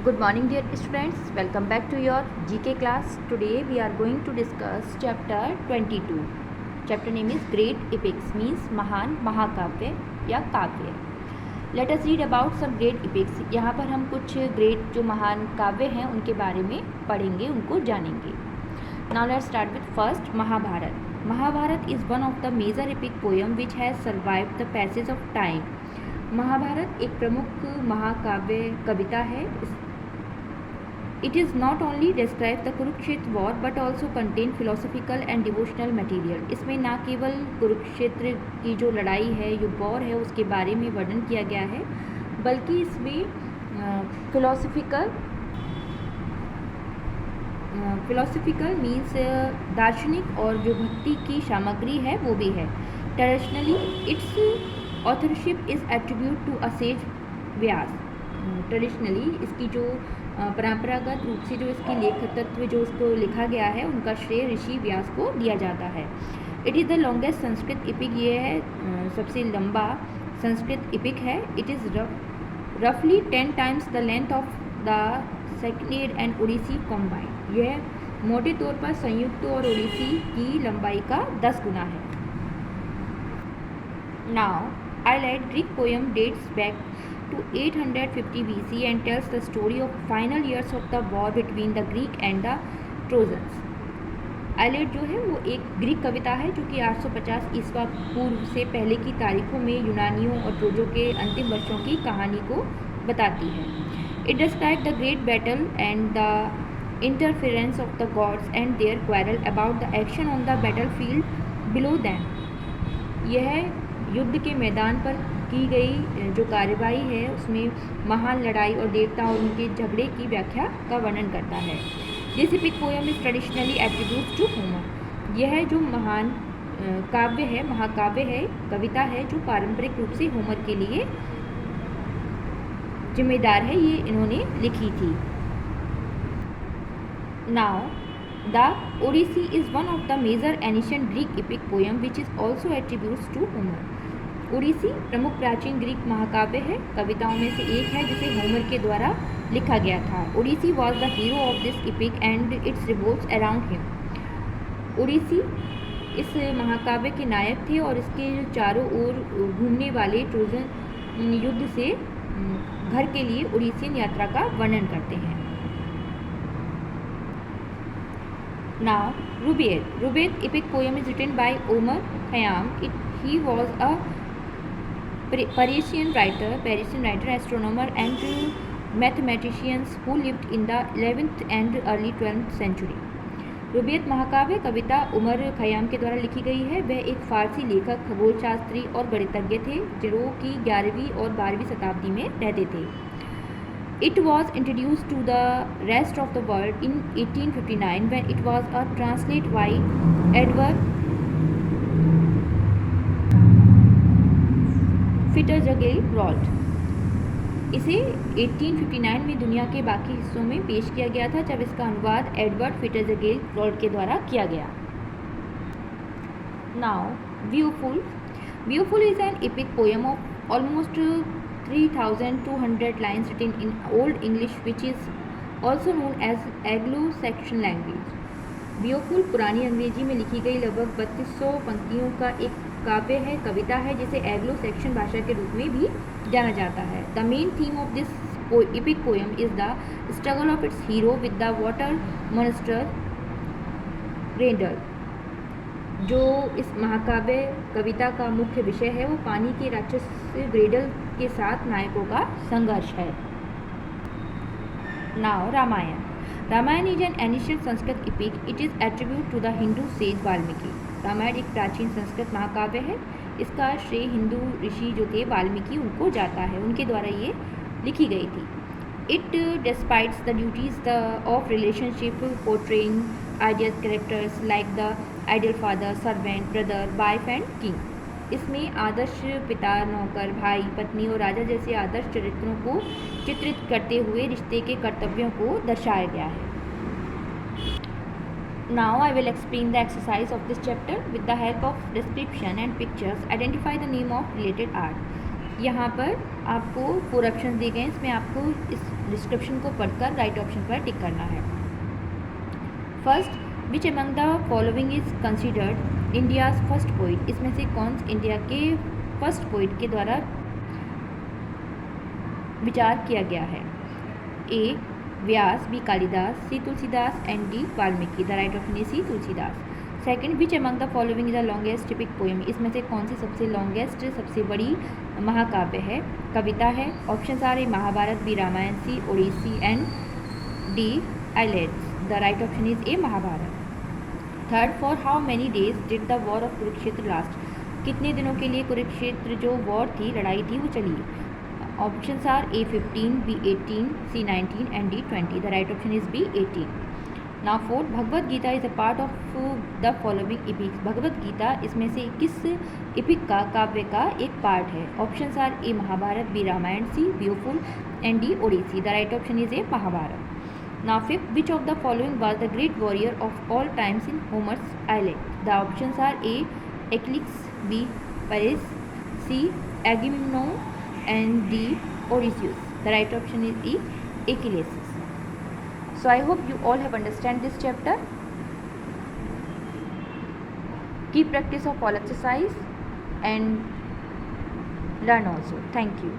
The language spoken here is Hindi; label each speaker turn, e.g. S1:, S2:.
S1: Good morning dear students, welcome back to your GK class. Today we are going to discuss chapter 22. Chapter name is Great Epics, means महान महाकाव्य या काव्य. Let us read about some great epics. यहाँ पर हम कुछ great जो महान काव्य हैं उनके बारे में पढ़ेंगे, उनको जानेंगे. Now let's start with first Mahabharat. Mahabharat is one of the major epic poem which has survived the passage of time. Mahabharat एक प्रमुख महाकाव्य कविता है. It is not only describe the Kurukshetra war but also contain philosophical and devotional material. इसमें न केवल कुरुक्षेत्र की जो लड़ाई है, युद्ध वॉर है, उसके बारे में वर्णन किया गया है, बल्कि इसमें फिलोसफिकल मीन्स दार्शनिक और जो भक्ति की सामग्री है वो भी है. Traditionally it's authorship is attribute to a sage Vyasa. Traditionally इसकी जो परंपरागत रूप से जो इसकी लेखकत्व जो इसको लिखा गया है उनका श्रेय ऋषि व्यास को दिया जाता है. It is the longest Sanskrit epic, ये है सबसे लंबा संस्कृत इपिक है. इट इज़ रफली 10 times the length of the second and Odyssey combined. यह मोटे तौर पर संयुक्त और ओडिसी की लंबाई का 10 गुना है. Now Iliad Greek poem dates back to 850 BC and tells the story of final years of the war between the Greek and the Trojans. Iliad जो है वो एक ग्रीक कविता है जो कि 850 ईस्वा पूर्व से पहले की तारीखों में यूनानियों और ट्रोजों के अंतिम वर्षों की कहानी को बताती है. It describe the great battle and the interference of the gods and their quarrel about the action on the battle field below them. यह युद्ध के मैदान पर की गई जो कार्यवाही है उसमें महान लड़ाई और देवता और उनके झगड़े की व्याख्या का वर्णन करता है. This epic poem is traditionally attributes to Homer. यह जो महान काव्य है, महाकाव्य है, कविता है जो पारंपरिक रूप से होमर के लिए जिम्मेदार है, ये इन्होंने लिखी थी. Now the Odyssey is one of the major ancient Greek epic poem which is also attributes to Homer. Odyssey प्रमुख प्राचीन ग्रीक महाकाव्य है, कविताओं में से एक है जिसे होमर के द्वारा लिखा गया था. Odyssey was the hero of this epic and it's revolves around him. Odyssey इस महाकाव्य के नायक थे और इसके चारों ओर घूमने वाले ट्रोजन युद्ध से घर के लिए ओडिसियन यात्रा का वर्णन करते हैं. Now Rubaiyat epic poem is written by Omar Khayyam. He was a Parisian writer, astronomer and mathematician who lived in the 11th and early 12th century. रुबैयत महाकाव्य कविता उमर खयाम के द्वारा लिखी गई है. वह एक फारसी लेखक, खगोलशास्त्री और गणितज्ञ थे जो कि 11वीं और 12वीं शताब्दी में रहते थे. It was introduced to the rest of the world in 1859 when it was translated by Edward Fitzgerald. इसे 1859 में दुनिया के बाकी हिस्सों में पेश किया गया था जब इसका अनुवाद एडवर्ड फिट्जगेराल्ड के द्वारा किया गया. Now Beowulf is an epic poem of almost 3200 lines written in old English which is also known as Anglo Saxon language. Beowulf पुरानी अंग्रेजी में लिखी गई लगभग 3200 पंक्तियों का एक काव्य है, कविता है जिसे एंग्लो-सैक्सन भाषा के रूप में भी जाना जाता है. The main theme of this epic poem is the struggle of its hero with the water monster Grendel. जो इस महाकाव्य कविता का मुख्य विषय है वो पानी के राक्षस ग्रेडल के साथ नायकों का संघर्ष है. Now Ramayana is an ancient Sanskrit epic. It is attribute to the Hindu sage Valmiki. Ramayana एक प्राचीन संस्कृत महाकाव्य है. इसका श्रेय हिंदू ऋषि जो थे वाल्मीकि उनको जाता है, उनके द्वारा ये लिखी गई थी. It depicts the duties of relationship portraying ideal characters like the ideal father, servant, brother, wife and king. इसमें आदर्श पिता, नौकर, भाई, पत्नी और राजा जैसे आदर्श चरित्रों को चित्रित करते हुए रिश्ते के कर्तव्यों को दर्शाया गया है. Now I will explain the exercise of this chapter with the help of description and pictures. Identify the name of related art. यहाँ पर आपको 4 ऑप्शन दिए गए हैं, इसमें आपको इस डिस्क्रिप्शन को पढ़कर राइट ऑप्शन पर टिक करना है। First, which among the following is considered India's first poet, इसमें से कौन इंडिया के फर्स्ट पोइट के द्वारा विचार किया गया है? A Vyasa, B Kalidasa, C Tulsidas and D Valmiki. The right option is C Tulsidas. Second, which among the following is the longest epic poem, इसमें से कौन सी सबसे लॉन्गेस्ट सबसे बड़ी महाकाव्य है, कविता है? Option are A Mahabharata, B Ramayana, C Odyssey and D Iliads. The right option is A Mahabharata. Third, for how many days did the war of Kurukshetra last, कितने दिनों के लिए कुरुक्षेत्र जो वॉर थी, लड़ाई थी, वो चली? Option are A 15, B 18, C 19 and D 20। The right option is B 18। Now fourth, Bhagavad Gita is a part of the following epics, Bhagavad Gita इसमें से किस इपिक का, काव्य का एक पार्ट है? Option are A Mahabharata, B Ramayana, C Beowulf and D Odyssey. The right option is A Mahabharata. Now fifth, which of the following was the great warrior of all times in Homer's Iliad? The options are A. Achilles, B. Paris, C. Agamemnon and D. Odysseus. The right option is E. Achilles. So I hope you all have understand this chapter. Keep practice of all exercise and learn also. Thank you.